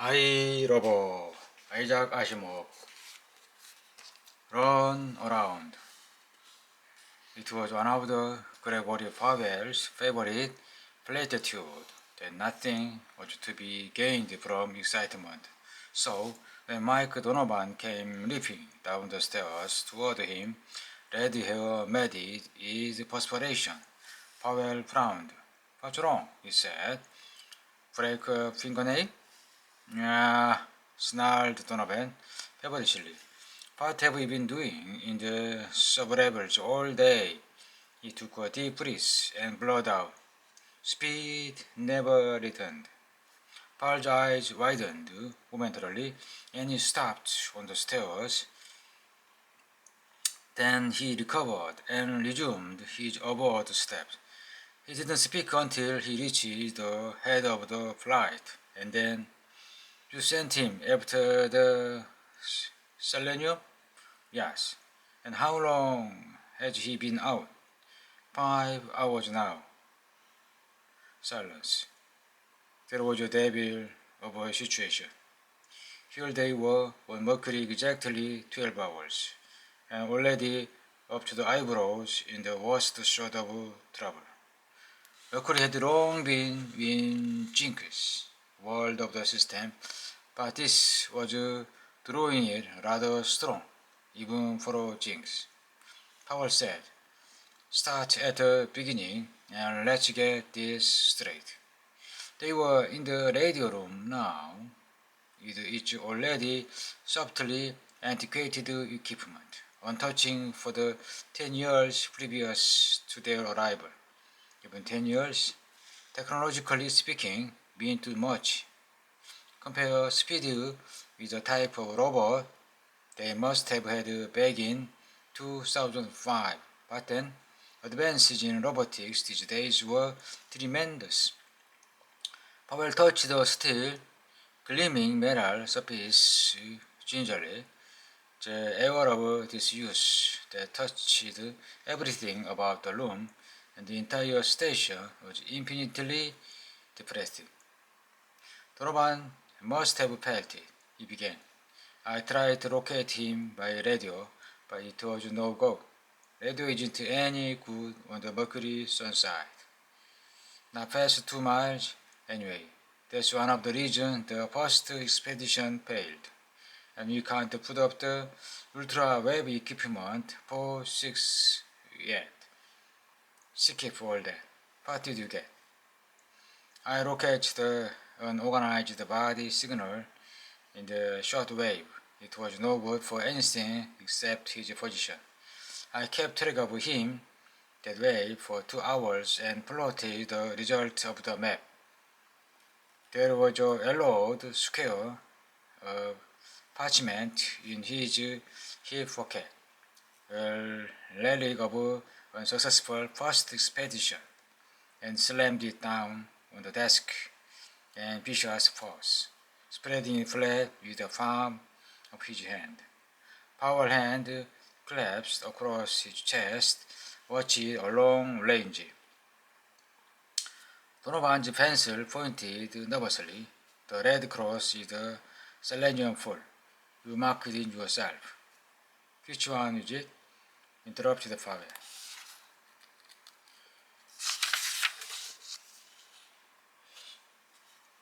I 로버 아이작 아시모프 Run Around. It was one of the Gregory Powell's favorite platitudes that nothing was to be gained from excitement. So when Mike Donovan came leaping down the stairs toward him, red hair matted his perspiration. Powell frowned. "What's wrong?" he said. "Break a fingernail?" "Yeah," snarled Donovan feverishly. "What have you been doing in the suburbs all day?" He took a deep breath and blurted out, "Speed never returned." Paul's eyes widened momentarily, and he stopped on the stairs. Then he recovered and resumed his upward steps. He didn't speak until he reached the head of the flight, and then, "You sent him after the selenium?" "Yes." "And how long has he been out?" 5 hours now." Silence. There was a devil of a situation. Here they were on Mercury exactly 12 hours, and already up to the eyebrows in the worst sort of trouble. Mercury had long been in Jinx, world of the system, but this was drawing it rather strong, even for a Jinx. Powell said, "Start at the beginning and let's get this straight." They were in the radio room now, with its already subtly antiquated equipment, untouching for the 10 years previous to their arrival. Even 10 years, technologically speaking, mean too much. Compare speed with the type of robot they must have had back in 2005, but then advances in robotics these days were tremendous. Powell touched the steel, gleaming metal surface gingerly, the air of disuse that touched everything about the room and the entire station was infinitely depressing. Donovan must have felt it, he began. "I tried to locate him by radio, but it was no go. Radio isn't any good on the Mercury Sunside. Not past 2 miles, anyway. That's one of the reasons the first expedition failed. And we can't put up the ultra-wave equipment for 6 yet. Skip all that. What did you get?" "I located the unorganized body signal in the shortwave. It was no good for anything except his position. I kept track of him that way for 2 hours and plotted the result of the map. There was a yellowed square of parchment in his hip pocket, a relic of unsuccessful first expedition, and slammed it down on the desk in vicious force, spreading it flat with the palm of his hand. Powell's hand collapsed across his chest, watching a long range. Donovan's pencil pointed nervously. "The Red Cross is the selenium full. You marked it in yourself." "Which one is it?" interrupted Powell.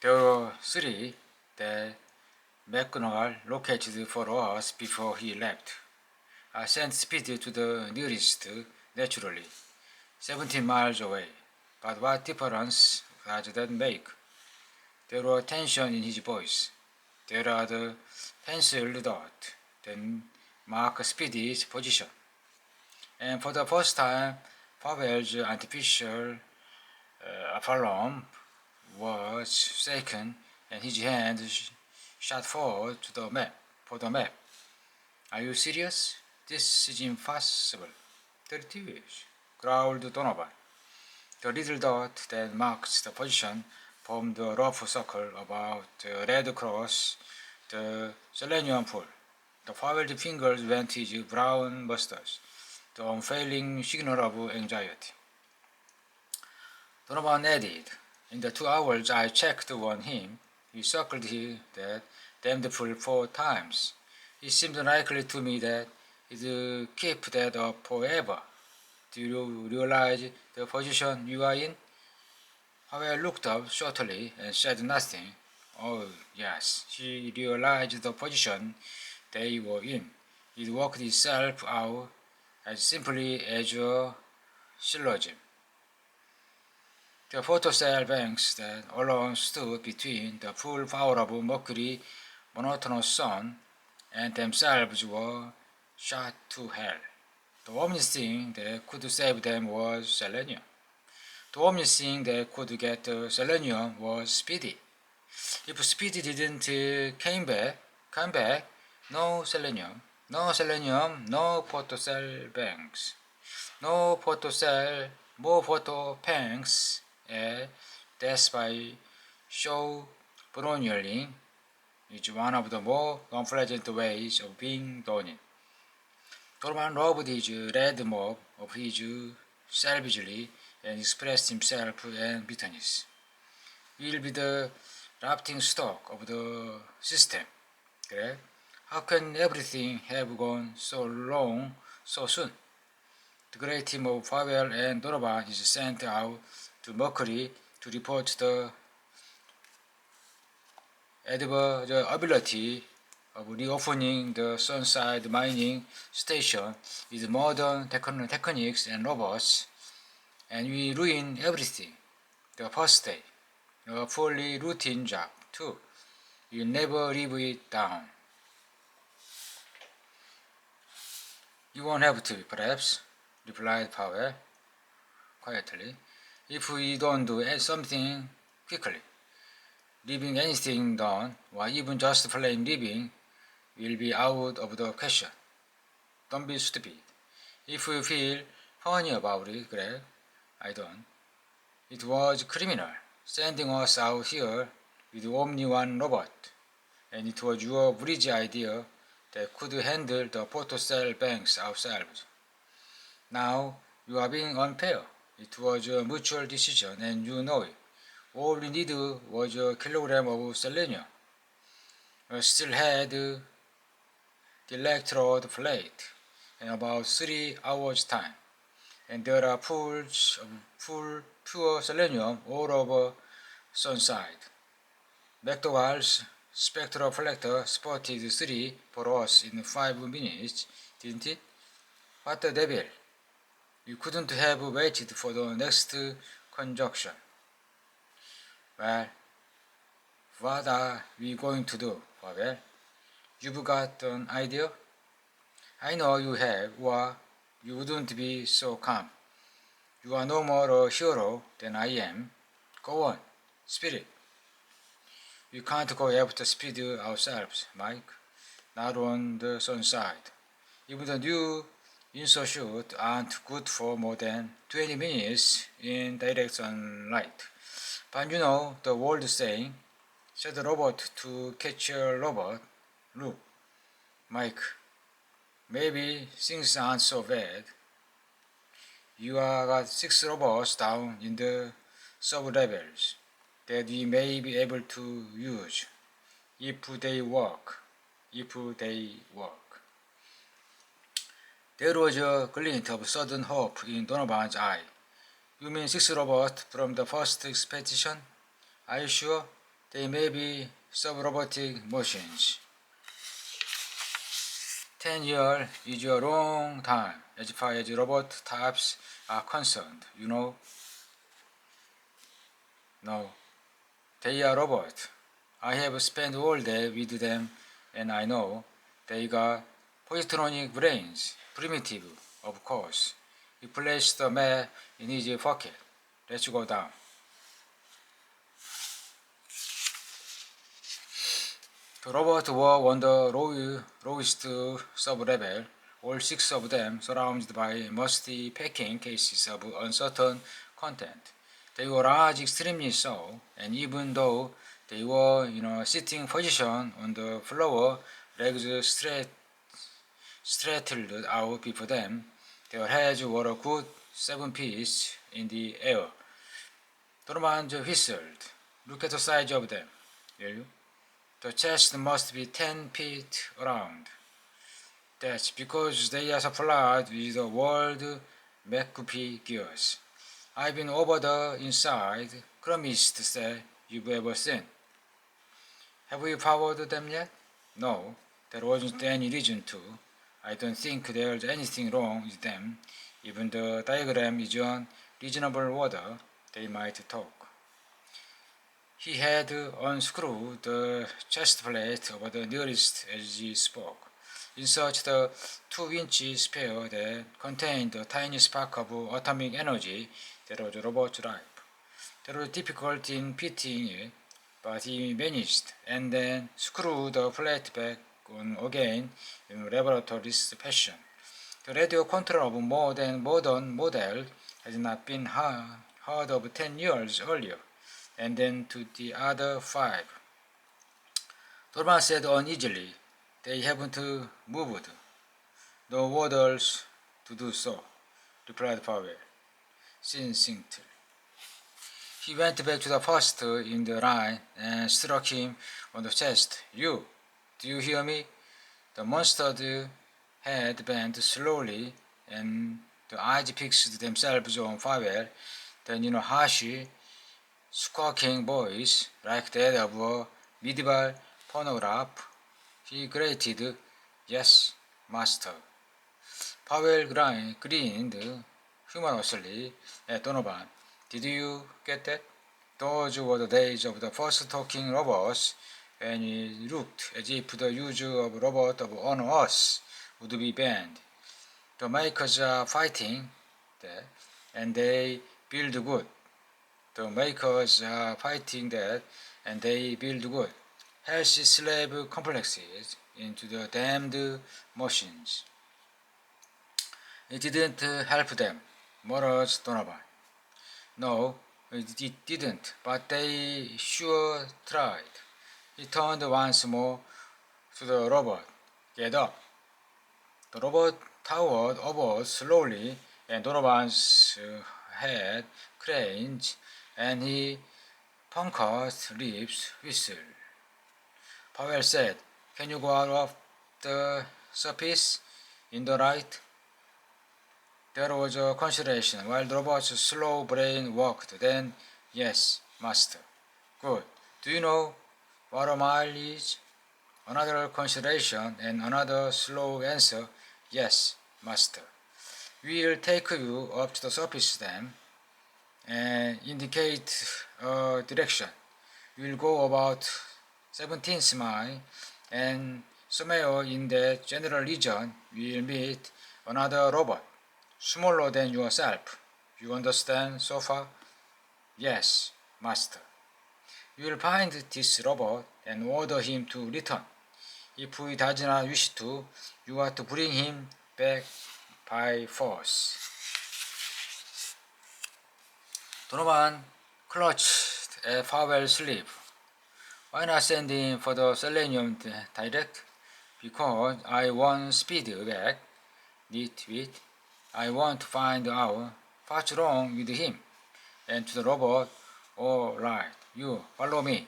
"There were 3 that McGonagall located for us before he left. I sent Speed to the nearest, naturally, 17 miles away. But what difference does that make?" There was tension in his voice. "There are the penciled dots that mark Speedy's position." And for the first time, Powell's artificial aplomb was shaken, and his hand shot forward to the map, for the map. "Are you serious? This is impossible." "It is," growled Donovan. The little dot that marks the position formed a rough circle about the Red Cross, the selenium pool. The Powell's fingers went his brown mustache, the unfailing signal of anxiety. Donovan added, "In the 2 hours I checked on him, we circled that damned fool 4 times. It seemed likely to me that he'd keep that up forever. Do you realize the position you are in? Howell looked up shortly and said nothing. Oh, yes, he realized the position they were in. It worked itself out as simply as a syllogism. The photocell banks that alone stood between the full power of Mercury's monotonous sun and themselves were shot to hell. The only thing that could save them was selenium. The only thing that could get selenium was Speedy. If Speedy didn't come back, no selenium, no photocell banks, no photocell, more photo banks, death by show bronioling is one of the more unpleasant ways of being done. Dorman loved his red mob of his savagely and expressed himself in bitterness. We'll be the laughing stock of the system. 그래? How can everything have gone so wrong so soon? The great team of Pavel and Donovan is sent out to Mercury to report the ability of reopening the Sunside mining station with modern techniques and robots, and we ruin everything. The first day, a fully routine job too. We'll never live it down. You won't have to, perhaps, replied Powell quietly, if we don't do something quickly. Leaving anything done, or even just plain living, will be out of the question. Don't be stupid. If you feel funny about it, Greg, I don't. It was criminal, sending us out here with only one robot, and it was your bridge idea that could handle the photocell banks ourselves. Now, you are being unfair. It was a mutual decision, and you know it. All we needed was a kilogram of selenium. I still had the electrode plate in about 3 hours' time, and there are pools of pure selenium all over Sunside. McDowell's spectropreflector spotted 3 for us in 5 minutes, didn't it? What the devil? You couldn't have waited for the next conjunction. Well, what are we going to do, Pavel? You've got an idea? I know you have, or you wouldn't be so calm. You are no more a hero than I am. Go on, Spirit. We can't go after Speed ourselves, Mike. Not on the Sunside. Even the new insert shoot aren't good for more than 20 minutes in direct sunlight. But you know the old saying, said the robot to catch a robot. Look, Mike, maybe things aren't so bad. You have got 6 robots down in the sub-levels that we may be able to use if they work. There was a glint of sudden hope in Donovan's eye. You mean 6 robots from the first expedition? Are you sure? They may be sub-robotic machines. 10 years is a long time as far as robot types are concerned, you know. No, they are robots. I have spent all day with them, and I know they got positronic brains. Primitive, of course. He placed the map in his pocket. Let's go down. The robots were on the lowest sub-level, all 6 of them surrounded by musty packing cases of uncertain content. They were large, extremely so, and even though they were in a sitting position on the floor, legs straightened out before them, their heads were a good 7 feet in the air. Donovan whistled. Look at the size of them. The chest must be 10 feet around. That's because they are supplied with the world McCoopy gears. I've been over the inside, crummiest set you've ever seen. Have you powered them yet? No, there wasn't any reason to. I don't think there's anything wrong with them. Even the diagram is on reasonable order. They might talk. He had unscrewed the chest plate over the nearest as he spoke. Insert the 2-inch sphere that contained a tiny spark of atomic energy that was Robert's life. There was difficulty in fitting it, but he managed, and then screwed the plate back on again in laboratory fashion. The radio control of more than modern model had not been heard of 10 years earlier, and then to the other 5. Norman said uneasily, "They haven't moved. No orders to do so," replied Powell, succinctly. He went back to the first in the line and struck him on the chest. "You, do you hear me?" The monster's head bent slowly, and the eyes fixed themselves on Powell. Then in a harsh, squawking voice, like that of a medieval phonograph, he grated, "Yes, master." Powell grinned humorously at Donovan. "Did you get that?" Those were the days of the first talking robots, when it looked as if the use of robots on Earth would be banned. The makers are fighting that, and they build good. The makers are fighting that, and they build good. Healthy slave complexes into the damned machines. It didn't help them, muttered Donovan. "No, it didn't, but they sure tried." He turned once more to the robot. "Get up." The robot towered over slowly, and Donovan's head craned, and he puckered lips whistled. Powell said, "Can you go out of the surface in the right?" There was a consideration while the robot's slow brain worked. Then, "Yes, master." "Good. Do you know what a mile is?" Another consideration and another slow answer. "Yes, master." "We'll take you up to the surface then and indicate a direction. We'll go about 17th mile, and somewhere in that general region we'll meet another robot, smaller than yourself. You understand so far?" "Yes, master." "You'll find this robot and order him to return. If he does not wish to, you are to bring him back by force." Donovan clutched at Powell's sleeve. "Why not send him for the Selenium direct?" "Because I want speed back, nitwit. I want to find out what's wrong with him." And to the robot, "All right, you follow me."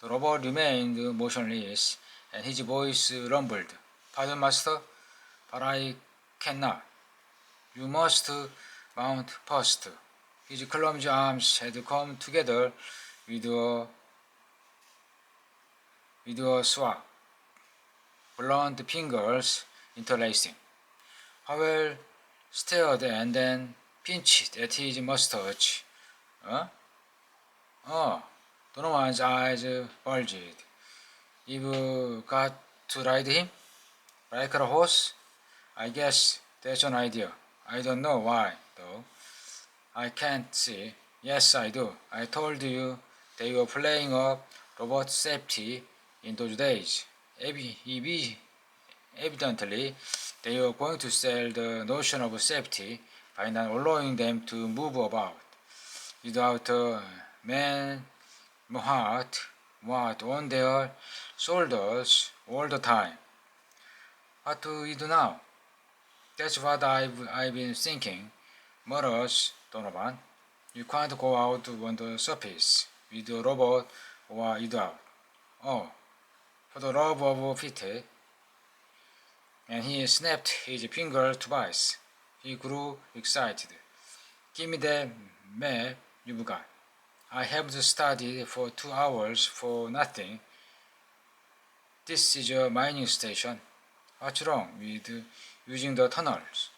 The robot remained motionless, and his voice rumbled. "Pardon, master, but I cannot. You must mount first." His clumsy arms had come together with a swap, blunt fingers interlacing. Powell stared and then pinched at his mustache. "Huh?" "Oh." Donovan's eyes bulged. "You've got to ride him? Like a horse?" "I guess that's an idea. I don't know why, though." "I can't see." "Yes, I do. I told you they were playing up robot safety in those days. Evidently, they were going to sell the notion of safety by not allowing them to move about without a heart on their shoulders all the time." "What do we do now?" "That's what I've been thinking," mutters Donovan. "You can't go out on the surface with the robot or it out. Oh, for the love of Pete. And he snapped his finger twice. He grew excited. Give me that map you've got. I haven't studied for 2 hours for nothing. This is a mining station. What's wrong with using the tunnels?